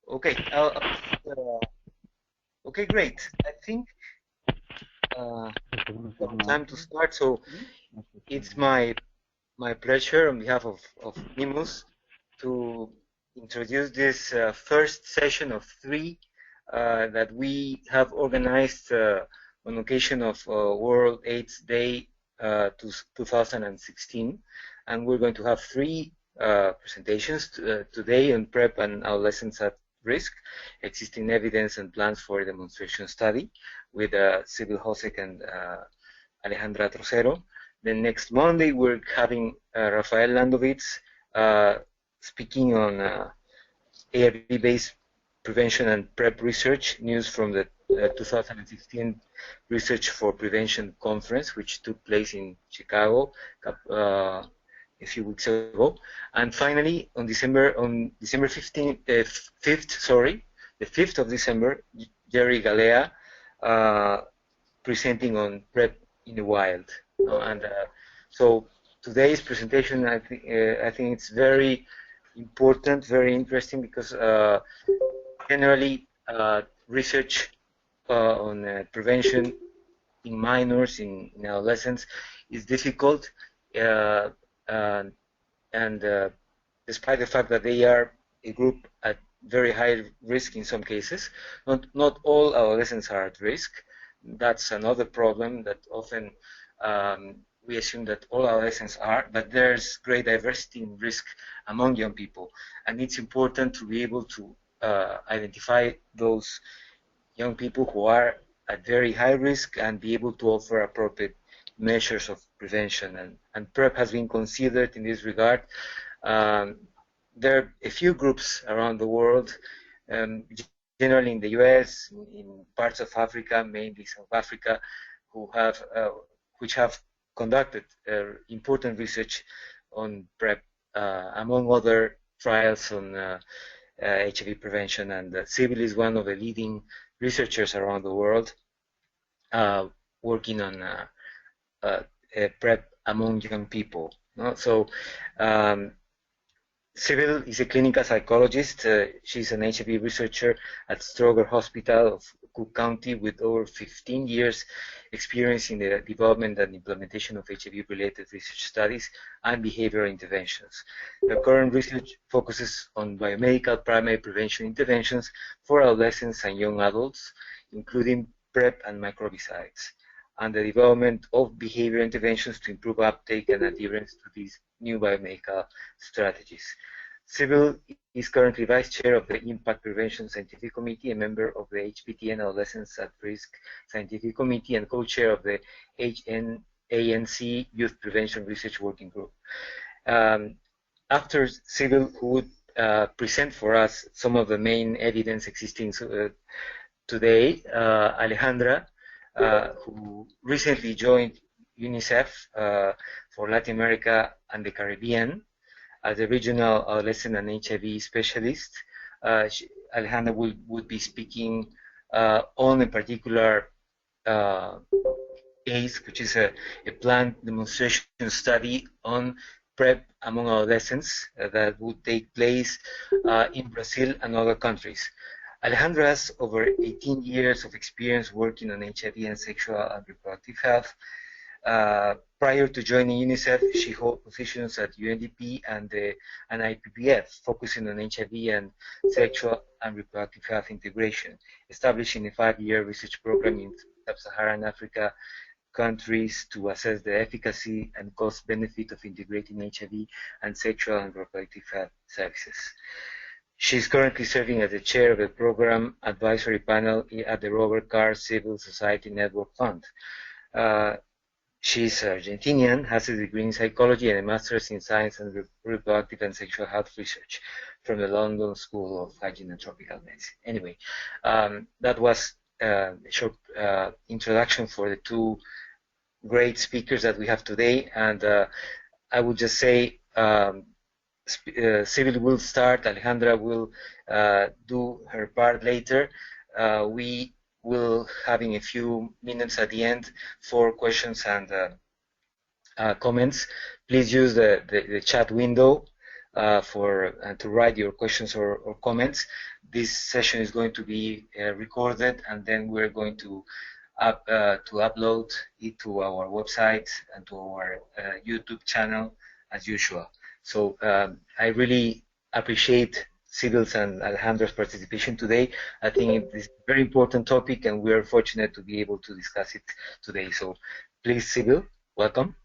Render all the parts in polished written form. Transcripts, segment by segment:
Okay. Okay, great. I think time to start. So it's my pleasure on behalf of NIMUS to introduce this first session of three that we have organized on occasion of World AIDS Day 2016, and we're going to have three presentations today on PrEP and adolescents at risk, existing evidence and plans for a demonstration study with Sybil Hosek and Alejandra Trossero. Then next Monday, we're having Rafael Landovitz speaking on ARV-based prevention and PrEP research, news from the 2016 Research for Prevention Conference, which took place in Chicago a few weeks ago. And finally, on December 5th, sorry, the 5th of December, Jerry Galea presenting on PrEP in the wild. So today's presentation, I think it's very important, very interesting, because generally research on prevention in minors, in adolescents, is difficult, and despite the fact that they are a group at very high risk in some cases, not all adolescents are at risk. That's another problem that often we assume that all adolescents are, but there's great diversity in risk among young people, and it's important to be able to identify those young people who are at very high risk and be able to offer appropriate measures of prevention. And PrEP has been considered in this regard. There are a few groups around the world, generally in the US, in parts of Africa, mainly South Africa, which have conducted important research on PrEP, among other trials on HIV prevention. And Sybil is one of the leading researchers around the world working on PrEP among young people. No? So Sybil is a clinical psychologist. She's an HIV researcher at Stroger Hospital of Cook County with over 15 years experience in the development and implementation of HIV-related research studies and behavioral interventions. Her current research focuses on biomedical primary prevention interventions for adolescents and young adults, including PrEP and microbicides, and the development of behavior interventions to improve uptake and adherence to these new biomedical strategies. Sybil is currently Vice Chair of the IMPAACT Prevention Scientific Committee, a member of the HPTN Adolescents at Risk Scientific Committee, and co-chair of the HANC Youth Prevention Research Working Group. After Sybil, who would present for us some of the main evidence existing today, Alejandra, who recently joined UNICEF for Latin America and the Caribbean as a regional adolescent and HIV specialist. Alejandra would be speaking on a particular case, which is a planned demonstration study on PrEP among adolescents that would take place in Brazil and other countries. Alejandra has over 18 years of experience working on HIV and sexual and reproductive health. Prior to joining UNICEF, she held positions at UNDP and IPPF, focusing on HIV and sexual and reproductive health integration, establishing a 5-year research program in Sub-Saharan Africa countries to assess the efficacy and cost benefit of integrating HIV and sexual and reproductive health services. She is currently serving as the chair of the program advisory panel at the Robert Carr Civil Society Network Fund. She is Argentinian, has a degree in psychology and a master's in science and reproductive and sexual health research from the London School of Hygiene and Tropical Medicine. Anyway, that was a short introduction for the two great speakers that we have today. And I would just say, Sybil will start, Alejandra will do her part later. We will having a few minutes at the end for questions and comments. Please use the chat window to write your questions or comments. This session is going to be recorded, and then we're going to upload it to our website and to our YouTube channel as usual. So I really appreciate Sybil's and Alejandra's participation today. I think it is a very important topic, and we are fortunate to be able to discuss it today. So please, Sybil, welcome.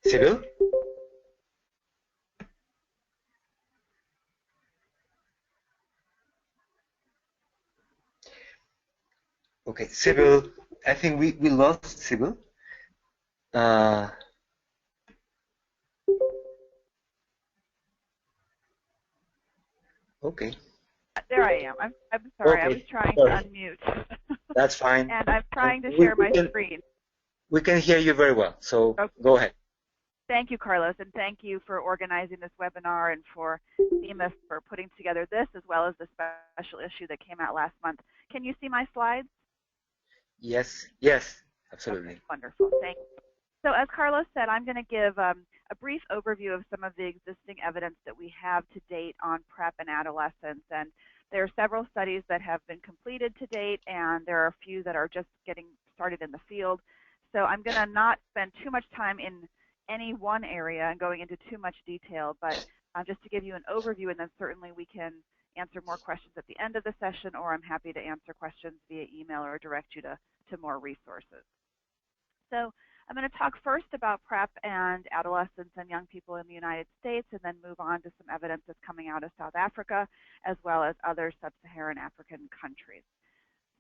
Sybil? Okay, Sybil, I think we lost Sybil. Okay. There I am. I'm sorry. Okay. I was trying to unmute. That's fine. And I'm trying to share my screen. We can hear you very well, so okay. Go ahead. Thank you, Carlos, and thank you for organizing this webinar and for Stigma for putting together this, as well as the special issue that came out last month. Can you see my slides? Yes, absolutely. Okay, wonderful, thank you. So as Carlos said, I'm going to give a brief overview of some of the existing evidence that we have to date on PrEP in adolescents. And there are several studies that have been completed to date, and there are a few that are just getting started in the field. So I'm going to not spend too much time in any one area and going into too much detail, but just to give you an overview, and then certainly we can answer more questions at the end of the session, or I'm happy to answer questions via email or direct you to more resources. So I'm going to talk first about PrEP and adolescents and young people in the United States, and then move on to some evidence that's coming out of South Africa, as well as other Sub-Saharan African countries.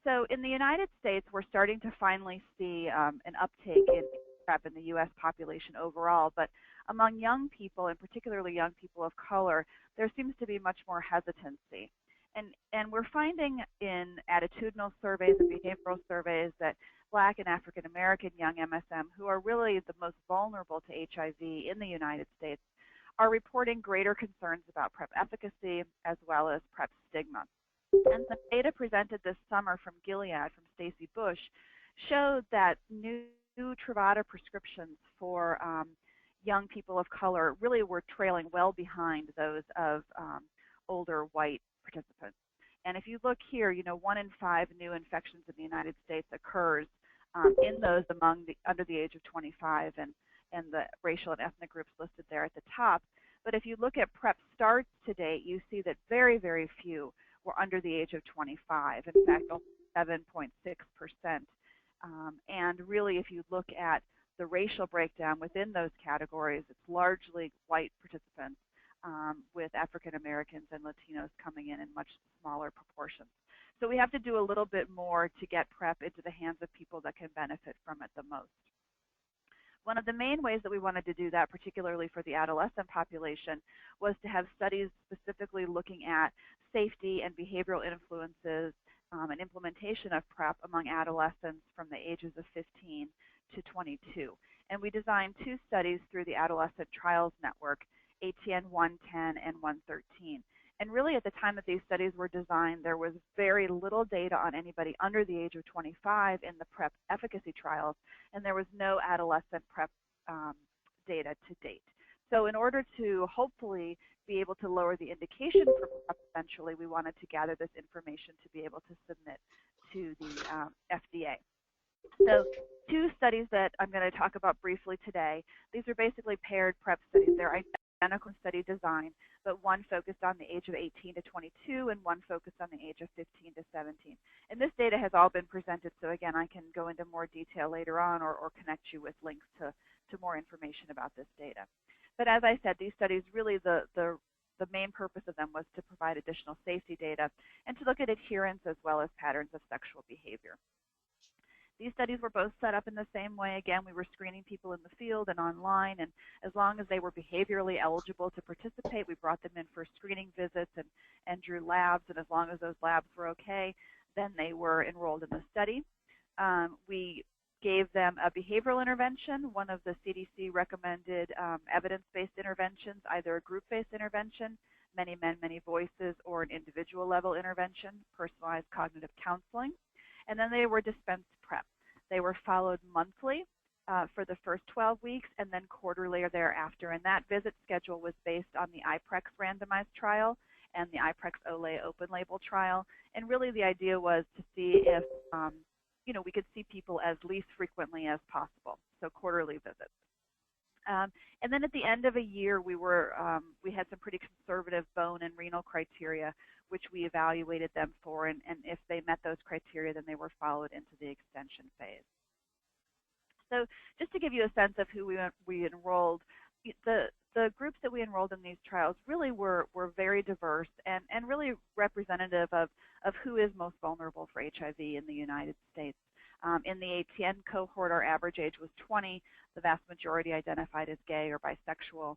So in the United States, we're starting to finally see an uptake in PrEP in the U.S. population overall, but among young people, and particularly young people of color, there seems to be much more hesitancy. And we're finding in attitudinal surveys and behavioral surveys that Black and African American young MSM, who are really the most vulnerable to HIV in the United States, are reporting greater concerns about PrEP efficacy as well as PrEP stigma. And the data presented this summer from Gilead, from Stacy Bush, showed that new Truvada prescriptions for young people of color really were trailing well behind those of older white participants. And if you look here, 1 in 5 new infections in the United States occurs in those under the age of 25, and the racial and ethnic groups listed there at the top. But if you look at PrEP starts to date, you see that very, very few were under the age of 25. In fact, 7.6%. And really, if you look at the racial breakdown within those categories, it's largely white participants, with African Americans and Latinos coming in much smaller proportions. So we have to do a little bit more to get PrEP into the hands of people that can benefit from it the most. One of the main ways that we wanted to do that, particularly for the adolescent population, was to have studies specifically looking at safety and behavioral influences and implementation of PrEP among adolescents from the ages of 15 to 22. And we designed 2 studies through the Adolescent Trials Network, ATN 110 and 113. And really, at the time that these studies were designed, there was very little data on anybody under the age of 25 in the PrEP efficacy trials, and there was no adolescent PrEP data to date. So in order to hopefully be able to lower the indication for PrEP eventually, we wanted to gather this information to be able to submit to the FDA. So 2 studies that I'm going to talk about briefly today. These are basically paired PrEP studies. They're identical study design, but one focused on the age of 18 to 22 and one focused on the age of 15 to 17. And this data has all been presented, so again, I can go into more detail later on or connect you with links to more information about this data. But as I said, these studies really, the main purpose of them was to provide additional safety data and to look at adherence as well as patterns of sexual behavior. These studies were both set up in the same way. Again, we were screening people in the field and online, and as long as they were behaviorally eligible to participate, we brought them in for screening visits and drew labs, and as long as those labs were okay, then they were enrolled in the study. We gave them a behavioral intervention, one of the CDC recommended evidence-based interventions, either a group-based intervention, many men, many voices, or an individual level intervention, personalized cognitive counseling. And then they were dispensed PrEP. They were followed monthly for the first 12 weeks and then quarterly or thereafter. And that visit schedule was based on the IPREX randomized trial and the IPREX-Olay open label trial. And really the idea was to see if we could see people as least frequently as possible, so quarterly visits. And then at the end of a year, we had some pretty conservative bone and renal criteria, which we evaluated them for, and if they met those criteria, then they were followed into the extension phase. So just to give you a sense of who we enrolled, the groups that we enrolled in these trials really were very diverse and really representative of who is most vulnerable for HIV in the United States. In the ATN cohort, our average age was 20. The vast majority identified as gay or bisexual,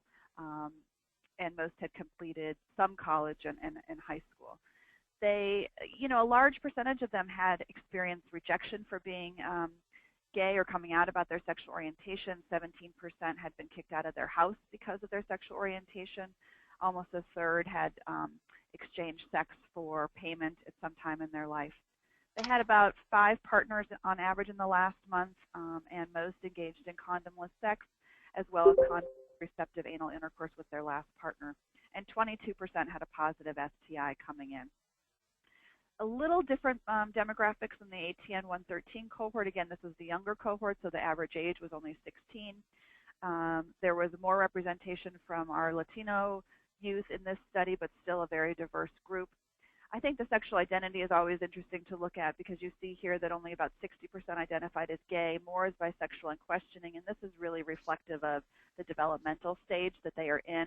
and most had completed some college and high school. They, a large percentage of them had experienced rejection for being gay or coming out about their sexual orientation. 17% had been kicked out of their house because of their sexual orientation. Almost a third had exchanged sex for payment at some time in their life. They had about 5 partners on average in the last month, and most engaged in condomless sex, as well as receptive anal intercourse with their last partner. And 22% had a positive STI coming in. A little different demographics in the ATN 113 cohort. Again, this was the younger cohort, so the average age was only 16. There was more representation from our Latino youth in this study, but still a very diverse group. I think the sexual identity is always interesting to look at because you see here that only about 60% identified as gay, more as bisexual and questioning, and this is really reflective of the developmental stage that they are in.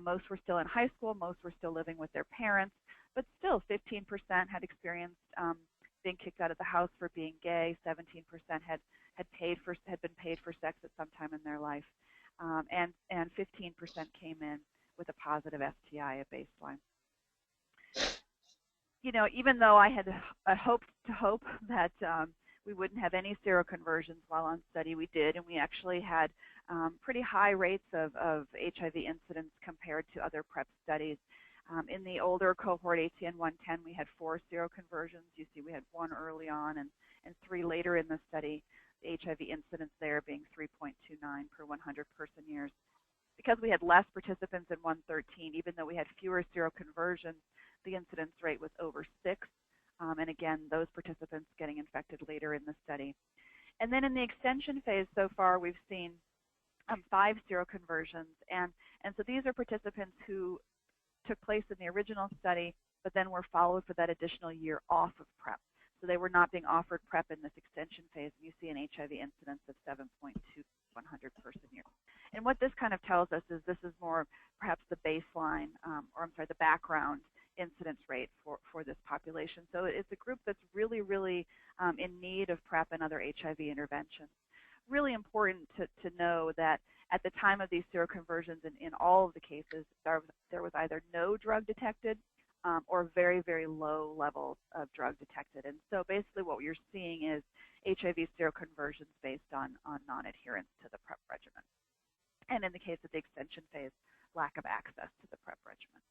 Most were still in high school, most were still living with their parents, but still 15% had experienced being kicked out of the house for being gay, 17% had been paid for sex at some time in their life, and 15% came in with a positive STI at baseline. Even though I had hoped that we wouldn't have any seroconversions while on study, we did, and we actually had pretty high rates of HIV incidents compared to other PrEP studies. In the older cohort, ATN 110, we had 4 seroconversions. You see we had 1 early on and 3 later in the study, the HIV incidence there being 3.29 per 100 person years. Because we had less participants in 113, even though we had fewer seroconversions, the incidence rate was over 6, and again, those participants getting infected later in the study. And then in the extension phase so far, we've seen 5 seroconversions, and so these are participants who took place in the original study, but then were followed for that additional year off of PrEP. So they were not being offered PrEP in this extension phase, and you see an HIV incidence of 7.2 100 person year. And what this kind of tells us is this is more perhaps the baseline, the background incidence rate for this population. So it's a group that's really, really in need of PrEP and other HIV interventions. Really important to know that at the time of these seroconversions, in all of the cases, there was either no drug detected or very, very low levels of drug detected. And so basically what you're seeing is HIV seroconversions based on non-adherence to the PrEP regimen. And in the case of the extension phase, lack of access to the PrEP regimen.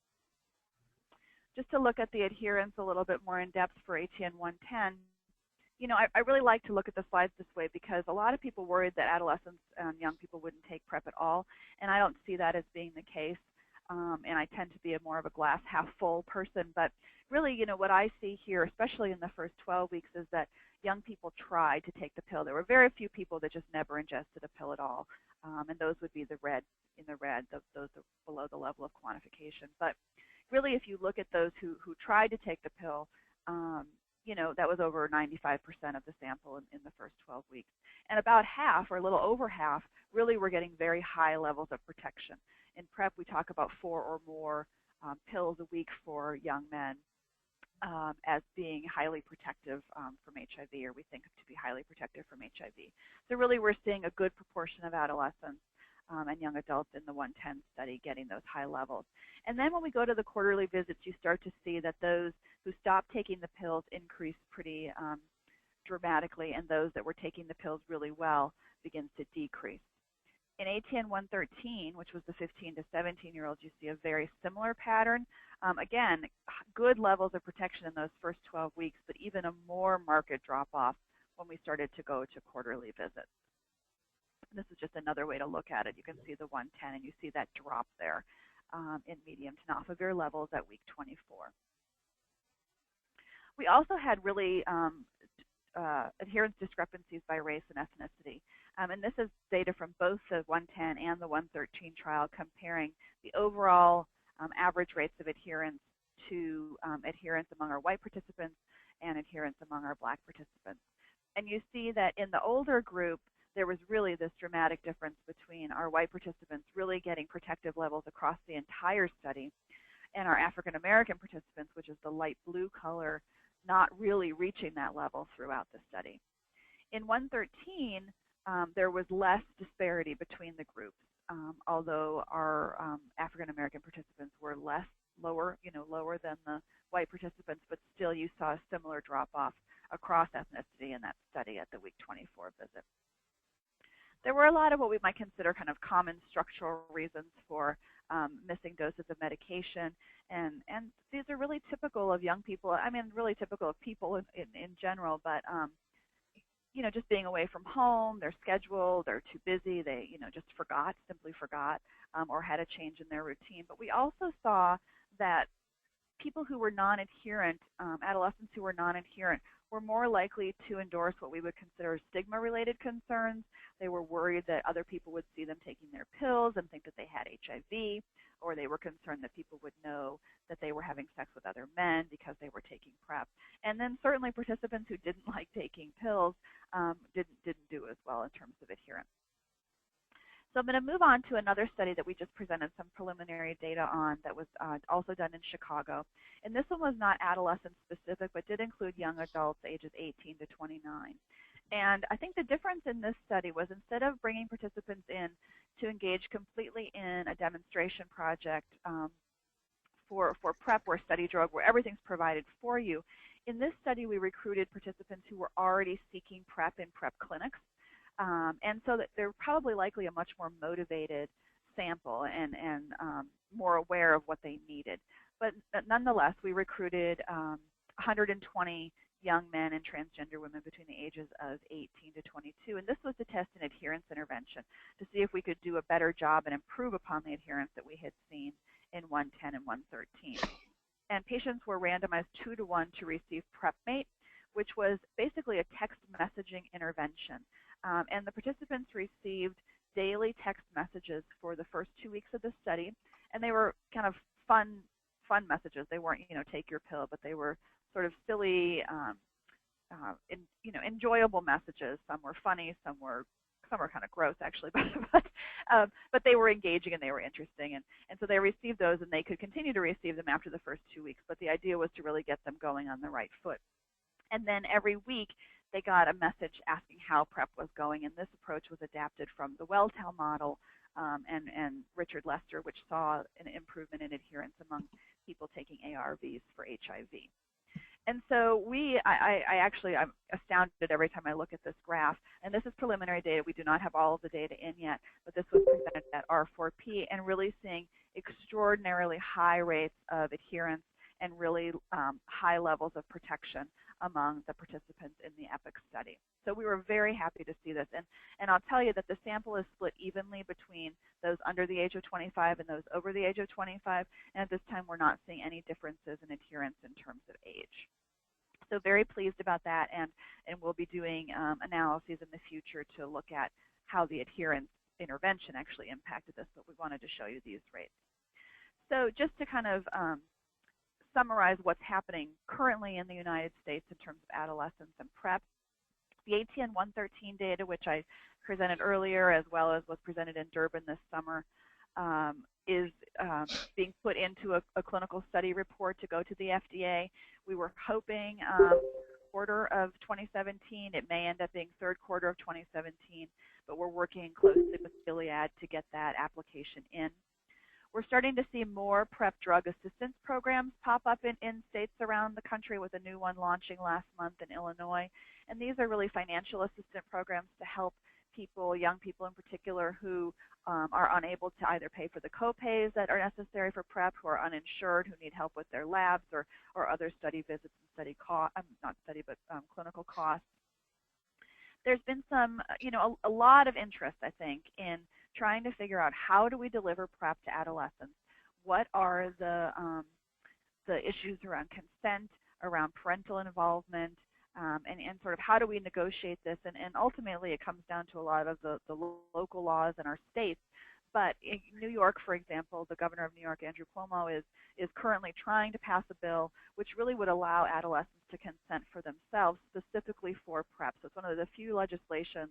Just to look at the adherence a little bit more in depth for ATN 110, I really like to look at the slides this way because a lot of people worried that adolescents and young people wouldn't take PrEP at all, and I don't see that as being the case. And I tend to be more of a glass half full person, but really, what I see here, especially in the first 12 weeks, is that young people tried to take the pill. There were very few people that just never ingested a pill at all, and those would be those are below the level of quantification. But really, if you look at those who tried to take the pill, that was over 95% of the sample in the first 12 weeks. And about half, or a little over half, really were getting very high levels of protection. In PrEP, we talk about 4 or more pills a week for young men as being highly protective from HIV, or we think to be highly protective from HIV. So really, we're seeing a good proportion of adolescents and young adults in the 110 study getting those high levels. And then when we go to the quarterly visits, you start to see that those who stopped taking the pills increased pretty dramatically, and those that were taking the pills really well begins to decrease. In ATN 113, which was the 15 to 17-year-olds, you see a very similar pattern. Again, good levels of protection in those first 12 weeks, but even a more marked drop-off when we started to go to quarterly visits. This is just another way to look at it. You can see the 110, and you see that drop there in medium tenofovir levels at week 24. We also had really adherence discrepancies by race and ethnicity. And this is data from both the 110 and the 113 trial comparing the overall average rates of adherence to adherence among our white participants and adherence among our black participants. And you see that in the older group, there was really this dramatic difference between our white participants really getting protective levels across the entire study and our African American participants, which is the light blue color, not really reaching that level throughout the study. In 113, there was less disparity between the groups, although our African American participants were lower than the white participants, but still you saw a similar drop-off across ethnicity in that study at the week 24 visit. There were a lot of what we might consider kind of common structural reasons for missing doses of medication, and these are really typical of young people. I mean, really typical of people in general, but just being away from home, their schedule, they're too busy, they just simply forgot, or had a change in their routine. But we also saw that people who were non-adherent, adolescents who were non-adherent, were more likely to endorse what we would consider stigma-related concerns. They were worried that other people would see them taking their pills and think that they had HIV, or they were concerned that people would know that they were having sex with other men because they were taking PrEP. And then certainly participants who didn't like taking pills didn't do as well in terms of adherence. So I'm going to move on to another study that we just presented some preliminary data on that was also done in Chicago. And this one was not adolescent specific, but did include young adults ages 18 to 29. And I think the difference in this study was instead of bringing participants in to engage completely in a demonstration project for PrEP or study drug where everything's provided for you, in this study we recruited participants who were already seeking PrEP in PrEP clinics. And so that they're probably likely a much more motivated sample and more aware of what they needed. But nonetheless, we recruited 120 young men and transgender women between the ages of 18 to 22. And this was to test an adherence intervention to see if we could do a better job and improve upon the adherence that we had seen in 110 and 113. And patients were randomized 2-to-1 to receive PrEPmate, which was basically a text messaging intervention. And the participants received daily text messages for the first 2 weeks of the study, and they were kind of fun messages. They weren't, take your pill, but they were sort of silly, enjoyable messages. Some were funny, some were kind of gross actually, but they were engaging and they were interesting, and so they received those, and they could continue to receive them after the first 2 weeks. But the idea was to really get them going on the right foot. And then every week they got a message asking how PrEP was going, and this approach was adapted from the Welltel model and Richard Lester, which saw an improvement in adherence among people taking ARVs for HIV. And so I'm astounded every time I look at this graph, and this is preliminary data. We do not have all of the data in yet, but this was presented at R4P, and really seeing extraordinarily high rates of adherence and really high levels of protection among the participants in the EPIC study. So we were very happy to see this. And I'll tell you that the sample is split evenly between those under the age of 25 and those over the age of 25. And at this time, we're not seeing any differences in adherence in terms of age. So very pleased about that. And we'll be doing analyses in the future to look at how the adherence intervention actually impacted this. But we wanted to show you these rates. So just to kind of summarize what's happening currently in the United States in terms of adolescents and PrEP. The ATN 113 data, which I presented earlier, as well as was presented in Durban this summer, is being put into a clinical study report to go to the FDA. We were hoping quarter of 2017. It may end up being third quarter of 2017, but we're working closely with Gilead to get that application in. We're starting to see more PrEP drug assistance programs pop up in states around the country, with a new one launching last month in Illinois. And these are really financial assistance programs to help people, young people in particular, who are unable to either pay for the co-pays that are necessary for PrEP, who are uninsured, who need help with their labs or other study visits and clinical costs. there's been some, a lot of interest, I think, in trying to figure out how do we deliver PrEP to adolescents. What are the issues around consent, around parental involvement, and sort of how do we negotiate this? And ultimately, it comes down to a lot of the local laws in our states. But in New York, for example, the governor of New York, Andrew Cuomo, is currently trying to pass a bill which really would allow adolescents to consent for themselves, specifically for PrEP. So it's one of the few legislations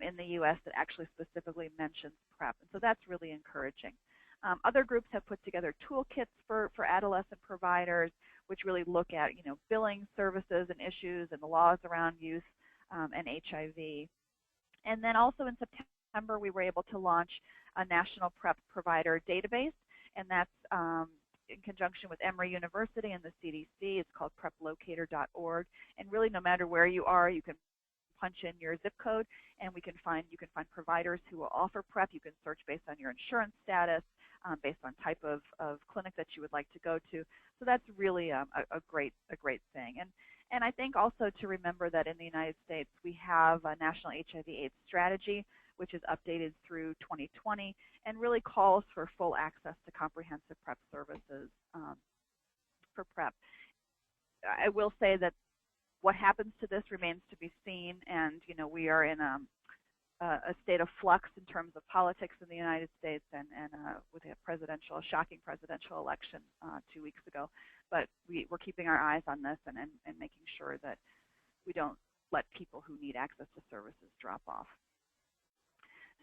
in the U.S. that actually specifically mentions PrEP. And so that's really encouraging. Other groups have put together toolkits for adolescent providers, which really look at, billing services and issues and the laws around youth and HIV. And then also in September, we were able to launch a national PrEP provider database, and that's in conjunction with Emory University and the CDC. It's called preplocator.org, and really no matter where you are, you can punch in your zip code, and you can find providers who will offer PrEP. You can search based on your insurance status, based on type of clinic that you would like to go to. So that's really a great thing. And I think also to remember that in the United States we have a national HIV/AIDS strategy, which is updated through 2020 and really calls for full access to comprehensive PrEP services for PrEP. I will say that what happens to this remains to be seen, and we are in a state of flux in terms of politics in the United States, and with a shocking presidential election 2 weeks ago. But we're keeping our eyes on this and making sure that we don't let people who need access to services drop off.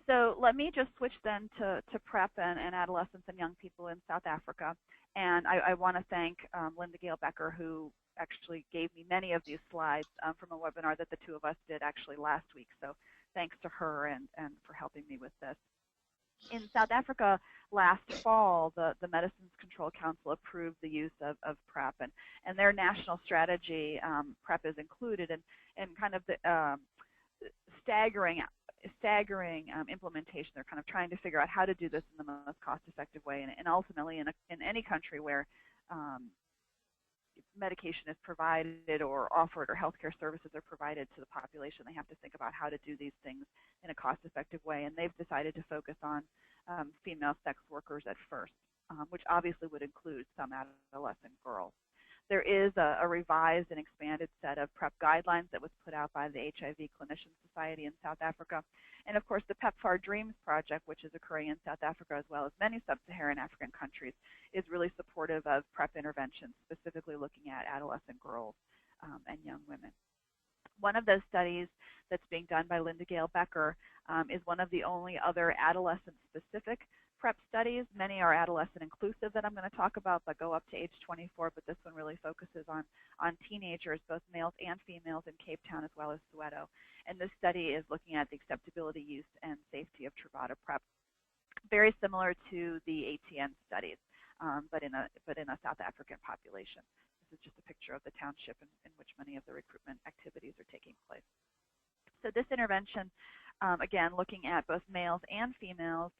So let me just switch then to PrEP and adolescents and young people in South Africa. And I want to thank Linda Gale Becker, who actually gave me many of these slides from a webinar that the two of us did actually last week. So thanks to her and for helping me with this. In South Africa last fall, the Medicines Control Council approved the use of PrEP, and their national strategy, PrEP is included, and kind of the staggering implementation. They're kind of trying to figure out how to do this in the most cost-effective way, and ultimately in any country where medication is provided or offered or healthcare services are provided to the population, they have to think about how to do these things in a cost-effective way, and they've decided to focus on female sex workers at first, which obviously would include some adolescent girls. There is a revised and expanded set of PrEP guidelines that was put out by the HIV Clinician Society in South Africa. And of course, the PEPFAR Dreams project, which is occurring in South Africa as well as many sub-Saharan African countries, is really supportive of PrEP interventions, specifically looking at adolescent girls and young women. One of those studies that's being done by Linda Gale Becker is one of the only other adolescent-specific PrEP studies. Many are adolescent inclusive that I'm going to talk about, but go up to age 24, but this one really focuses on teenagers, both males and females in Cape Town as well as Soweto. And this study is looking at the acceptability, use, and safety of Truvada PrEP, very similar to the ATN studies, but in a South African population. This is just a picture of the township in which many of the recruitment activities are taking place. So this intervention, again, looking at both males and females,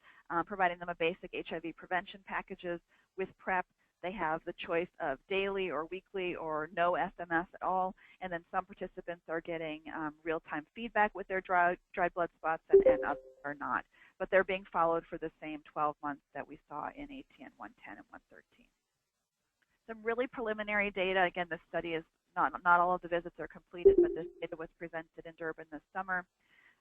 providing them a basic HIV prevention packages with PrEP. They have the choice of daily or weekly or no SMS at all, and then some participants are getting real-time feedback with their dry blood spots, and others are not. But they're being followed for the same 12 months that we saw in ATN 110 and 113. Some really preliminary data. Again, this study is not all of the visits are completed, but this data was presented in Durban this summer.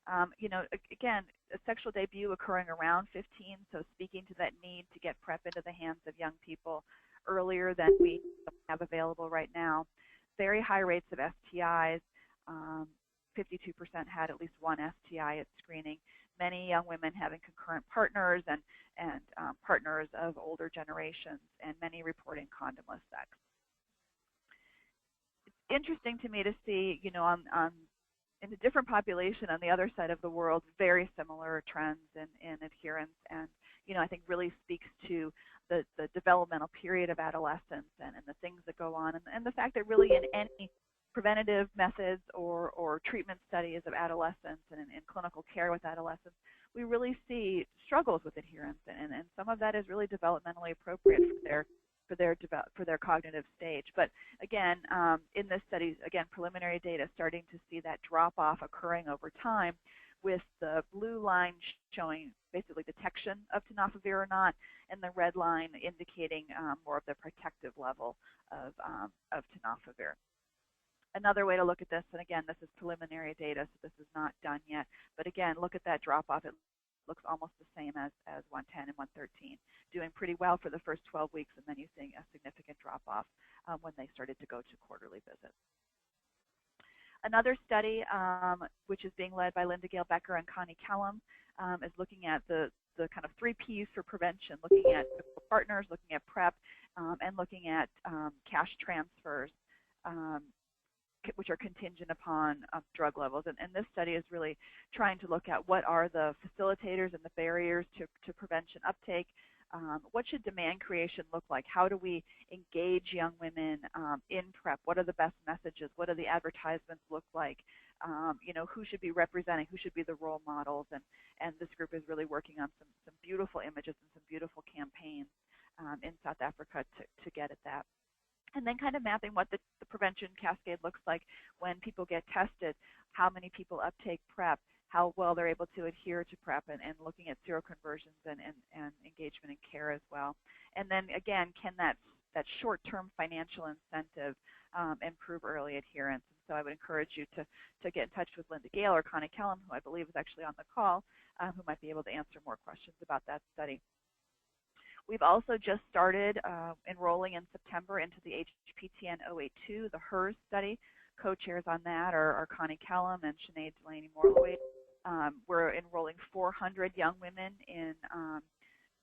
Again, a sexual debut occurring around 15, so speaking to that need to get PrEP into the hands of young people earlier than we have available right now. Very high rates of STIs. 52% had at least one STI at screening. Many young women having concurrent partners and partners of older generations, and many reporting condomless sex. It's interesting to me to see, in a different population on the other side of the world, very similar trends in adherence, and I think really speaks to the developmental period of adolescence and the things that go on, and the fact that really in any preventative methods or treatment studies of adolescents and in clinical care with adolescents, we really see struggles with adherence, and some of that is really developmentally appropriate for for their cognitive stage. But again, in this study, again, preliminary data starting to see that drop off occurring over time, with the blue line showing basically detection of tenofovir or not, and the red line indicating more of the protective level of tenofovir. Another way to look at this, and again, this is preliminary data, so this is not done yet, but again, look at that drop off. It looks almost the same as 110 and 113, doing pretty well for the first 12 weeks, and then you're seeing a significant drop off when they started to go to quarterly visits. Another study, which is being led by Linda Gale Becker and Connie Kellum, is looking at the kind of 3 Ps for prevention, looking at partners, looking at PrEP, and looking at cash transfers, which are contingent upon drug levels. And this study is really trying to look at what are the facilitators and the barriers to prevention uptake. What should demand creation look like? How do we engage young women in PrEP? What are the best messages? What do the advertisements look like? You know, who should be representing? Who should be the role models? And this group is really working on some beautiful images and some beautiful campaigns in South Africa to get at that. And then kind of mapping what the prevention cascade looks like when people get tested, how many people uptake PrEP, how well they're able to adhere to PrEP, and looking at seroconversions and engagement in care as well. And then again, can that short-term financial incentive improve early adherence? And so I would encourage you to get in touch with Linda Gale or Connie Kellum, who I believe is actually on the call, who might be able to answer more questions about that study. We've also just started enrolling in September into the HPTN 082, the HERS study. Co-chairs on that are Connie Kellum and Sinead Delaney-Morloway. We're enrolling 400 young women in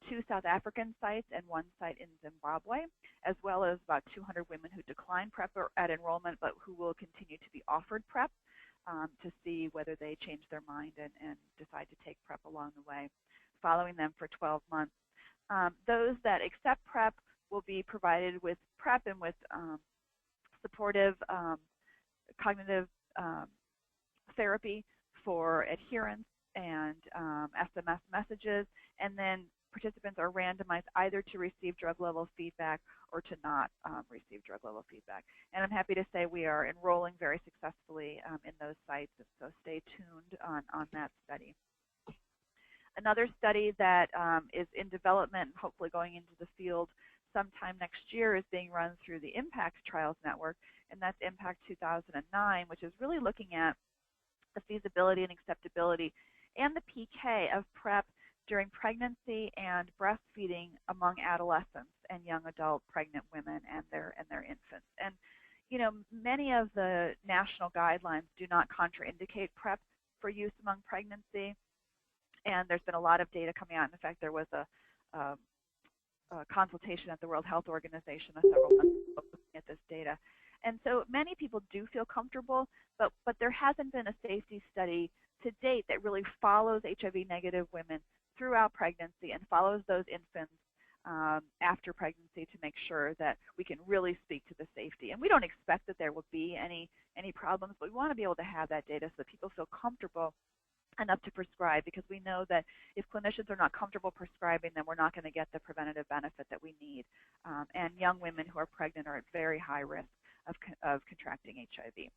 2 South African sites and 1 site in Zimbabwe, as well as about 200 women who decline PrEP at enrollment, but who will continue to be offered PrEP to see whether they change their mind and decide to take PrEP along the way, following them for 12 months. Those that accept PrEP will be provided with PrEP and with supportive cognitive therapy for adherence and SMS messages, and then participants are randomized either to receive drug level feedback or to not receive drug level feedback. And I'm happy to say we are enrolling very successfully in those sites, so stay tuned on that study. Another study that is in development, hopefully going into the field sometime next year, is being run through the IMPAACT Trials Network, and that's IMPAACT 2009, which is really looking at the feasibility and acceptability and the PK of PrEP during pregnancy and breastfeeding among adolescents and young adult pregnant women and their infants. And you know, many of the national guidelines do not contraindicate PrEP for use among pregnancy. And there's been a lot of data coming out. In fact, there was a consultation at the World Health Organization several months ago looking at this data. And so many people do feel comfortable, but there hasn't been a safety study to date that really follows HIV-negative women throughout pregnancy and follows those infants after pregnancy to make sure that we can really speak to the safety. And we don't expect that there will be any problems, but we want to be able to have that data so that people feel comfortable enough to prescribe, because we know that if clinicians are not comfortable prescribing, then we're not going to get the preventative benefit that we need. And young women who are pregnant are at very high risk of contracting HIV.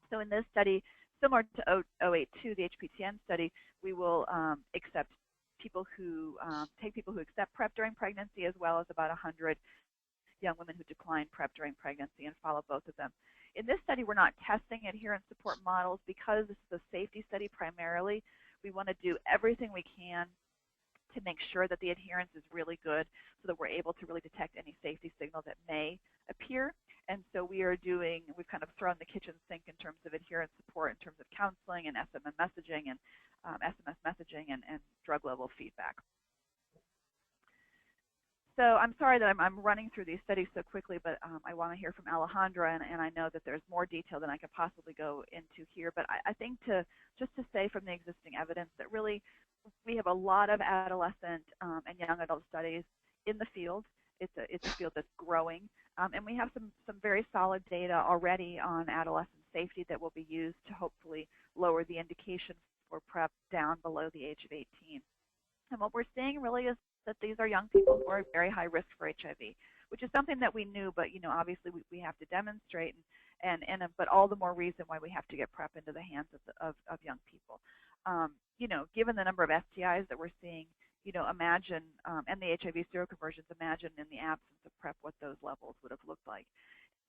So in this study, similar to 082, the HPTN study, we will accept people who take people who accept PrEP during pregnancy, as well as about 100 young women who decline PrEP during pregnancy, and follow both of them. In this study, we're not testing adherence support models because this is a safety study primarily. We want to do everything we can to make sure that the adherence is really good so that we're able to really detect any safety signal that may appear. And so we've kind of thrown the kitchen sink in terms of adherence support, in terms of counseling and SMS messaging and drug level feedback. So I'm sorry that I'm running through these studies so quickly, but I want to hear from Alejandra, and I know that there's more detail than I could possibly go into here. But I think just to say from the existing evidence that really we have a lot of adolescent and young adult studies in the field. It's a field that's growing, and we have some very solid data already on adolescent safety that will be used to hopefully lower the indication for PrEP down below the age of 18. And what we're seeing really is that these are young people who are at very high risk for HIV, which is something that we knew, but obviously we have to demonstrate, but all the more reason why we have to get PrEP into the hands of young people. Given the number of STIs that we're seeing, imagine, and the HIV seroconversions, imagine in the absence of PrEP what those levels would have looked like.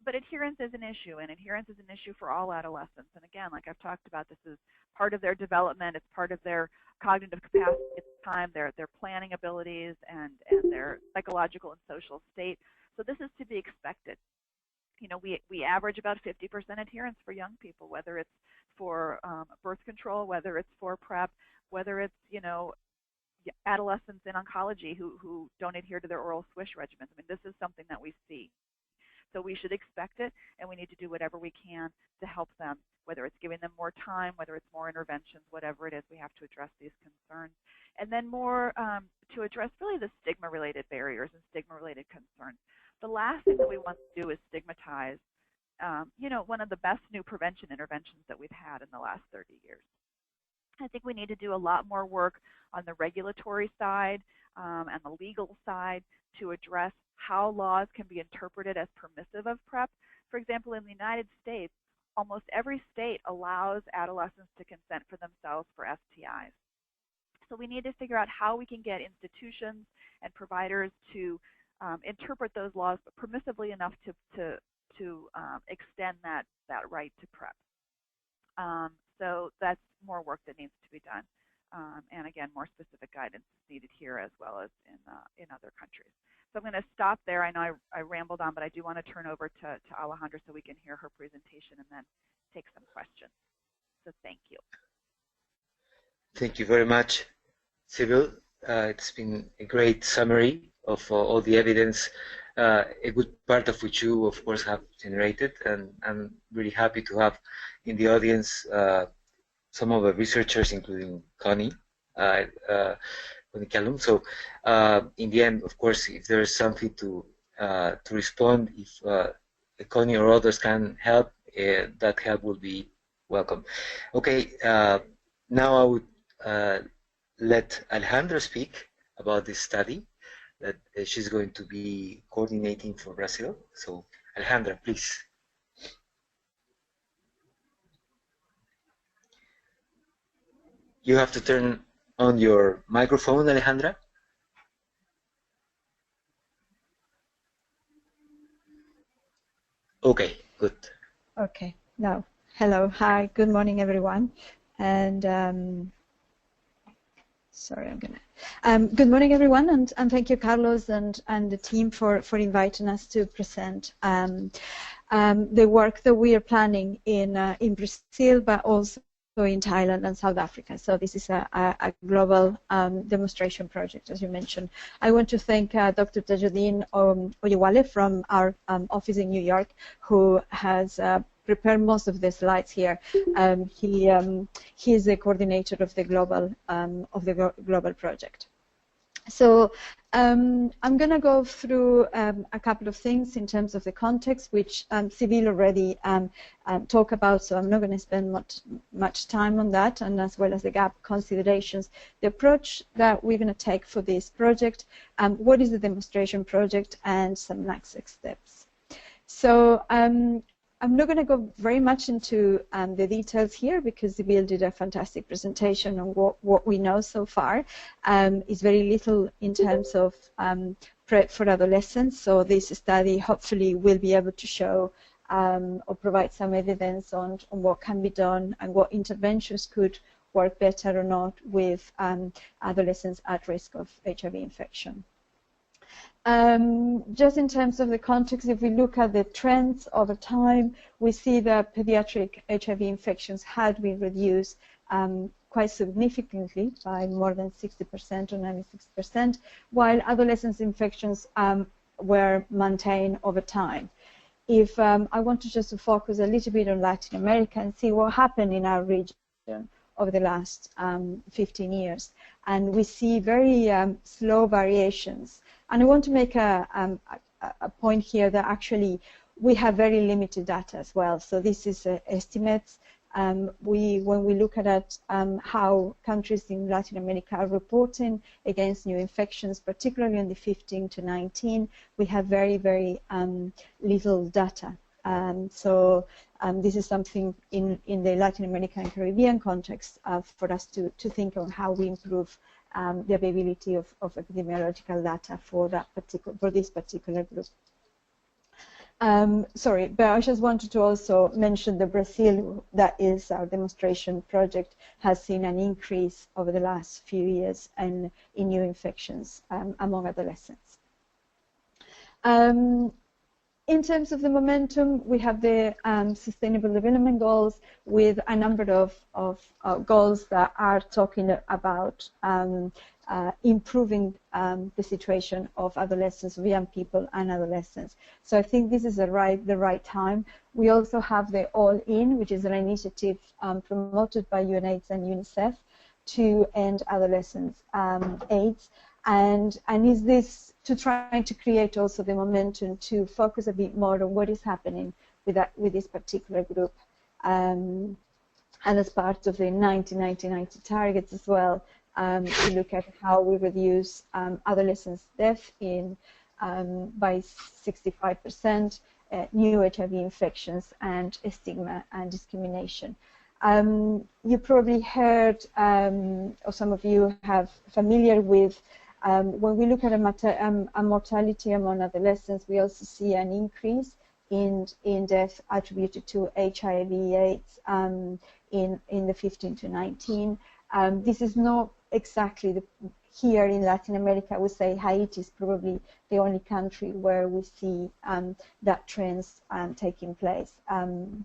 But adherence is an issue, and adherence is an issue for all adolescents. And again, like I've talked about, this is part of their development. It's part of their cognitive capacity at the time, their planning abilities, and their psychological and social state. So this is to be expected. We average about 50% adherence for young people, whether it's for birth control, whether it's for PrEP, whether it's, adolescents in oncology who don't adhere to their oral swish regimens. I mean, this is something that we see. So we should expect it, and we need to do whatever we can to help them, whether it's giving them more time, whether it's more interventions, whatever it is, we have to address these concerns. And then more to address really the stigma-related barriers and stigma-related concerns. The last thing that we want to do is stigmatize, one of the best new prevention interventions that we've had in the last 30 years. I think we need to do a lot more work on the regulatory side and the legal side to address how laws can be interpreted as permissive of PrEP. For example, in the United States, almost every state allows adolescents to consent for themselves for STIs. So we need to figure out how we can get institutions and providers to interpret those laws permissively enough to extend that right to PrEP. So that's more work that needs to be done. And again, more specific guidance is needed here as well as in other countries. So I'm going to stop there. I know I rambled on, but I do want to turn over to Alejandra so we can hear her presentation and then take some questions. So thank you. Thank you very much, Sybil. It's been a great summary of all the evidence, a good part of which you, of course, have generated. And I'm really happy to have in the audience some of the researchers, including Connie Callum. So in the end, of course, if there is something to respond, if Connie or others can help, that help will be welcome. Okay, now I would let Alejandra speak about this study that she's going to be coordinating for Brazil. So Alejandra, please. You have to turn on your microphone, Alejandra. Okay, good. Okay, now, hello, hi, good morning, everyone. And sorry, I'm gonna. Good morning, everyone, and thank you, Carlos, and the team for inviting us to present the work that we are planning in Brazil, but also in Thailand and South Africa. So this is a global demonstration project, as you mentioned. I want to thank Dr. Tajudeen Oyewale from our office in New York, who has prepared most of the slides here. He is the coordinator of the global project. So I'm going to go through a couple of things in terms of the context, which Sybil already talked about, so I'm not going to spend much time on that, and as well as the gap considerations, the approach that we're going to take for this project, what is the demonstration project, and some next steps. So I'm not going to go very much into the details here because Sybil did a fantastic presentation on what we know so far. It's very little in terms of PrEP for adolescents, so this study hopefully will be able to show or provide some evidence on what can be done and what interventions could work better or not with adolescents at risk of HIV infection. Just in terms of the context, if we look at the trends over time, we see that pediatric HIV infections had been reduced quite significantly by more than 60% or 96%, while adolescents infections were maintained over time. If I want to just focus a little bit on Latin America and see what happened in our region over the last 15 years, and we see very slow variations. And I want to make a point here that actually we have very limited data as well. So this is estimates when we look at how countries in Latin America are reporting against new infections, particularly in the 15 to 19, we have very, very little data. So this is something in the Latin American and Caribbean context for us to think on how we improve the availability of epidemiological data for this particular group. Sorry, but I just wanted to also mention that Brazil, that is our demonstration project, has seen an increase over the last few years in new infections among adolescents. In terms of the momentum, we have the Sustainable Development Goals with a number of goals that are talking about improving the situation of adolescents, young people, and adolescents. So I think this is the right time. We also have the All In, which is an initiative promoted by UNAIDS and UNICEF to end adolescents' AIDS, and is this to try to create also the momentum to focus a bit more on what is happening with this particular group, and as part of the 90-90-90 targets as well. To look at how we reduce adolescents' death by 65%, new HIV infections, and stigma and discrimination. You probably heard, or some of you have familiar with, when we look at a mortality among adolescents, we also see an increase in death attributed to HIV/AIDS in the 15 to 19. This is not exactly here in Latin America. I would say Haiti is probably the only country where we see that trends taking place. And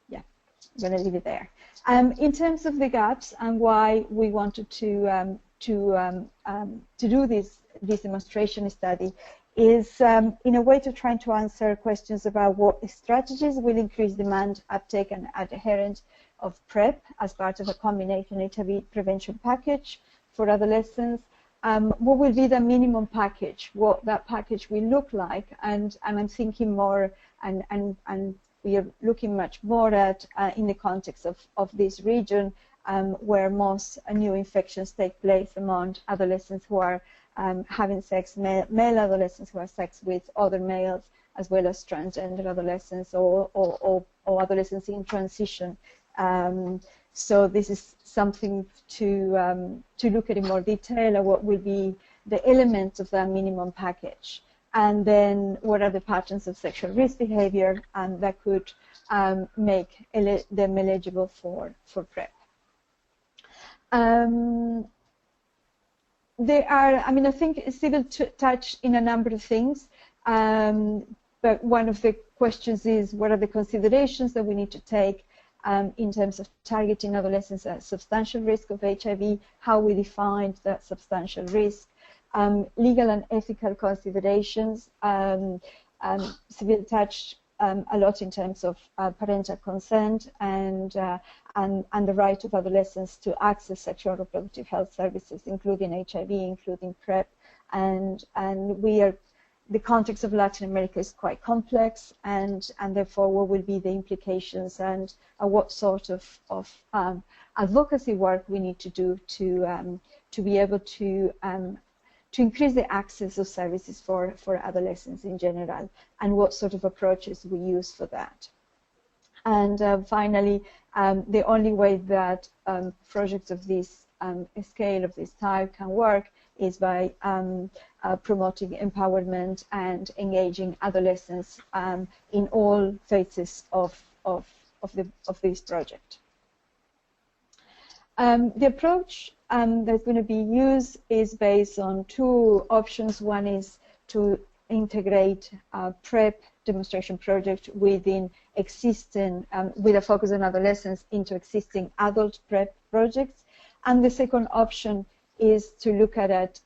yeah, I'm going to leave it there. In terms of the gaps and why we wanted to do this demonstration study is in a way to try to answer questions about what strategies will increase demand, uptake, and adherence of PrEP as part of a combination HIV prevention package for adolescents. What will be the minimum package, what that package will look like, and I'm thinking more, and we are looking much more at in the context of this region where most new infections take place among adolescents who are having sex, male adolescents who have sex with other males, as well as transgender adolescents or adolescents in transition. So this is something to look at in more detail, and what will be the elements of that minimum package, and then what are the patterns of sexual risk behavior that could make them eligible for PrEP. There are, I think Sybil touched in a number of things, but one of the questions is what are the considerations that we need to take in terms of targeting adolescents at substantial risk of HIV, how we define that substantial risk, legal and ethical considerations. Sybil touched a lot in terms of parental consent and the right of adolescents to access sexual and reproductive health services, including HIV, including PrEP, and the context of Latin America is quite complex, and therefore what will be the implications and what sort of advocacy work we need to do to be able to increase the access of services for adolescents in general, and what sort of approaches we use for that. And finally, the only way that projects of this scale, of this type, can work is by promoting empowerment and engaging adolescents in all phases of this project. The approach that's going to be used is based on two options. One is to integrate PrEP demonstration project within existing, with a focus on adolescents, into existing adult PrEP projects. And the second option is to look at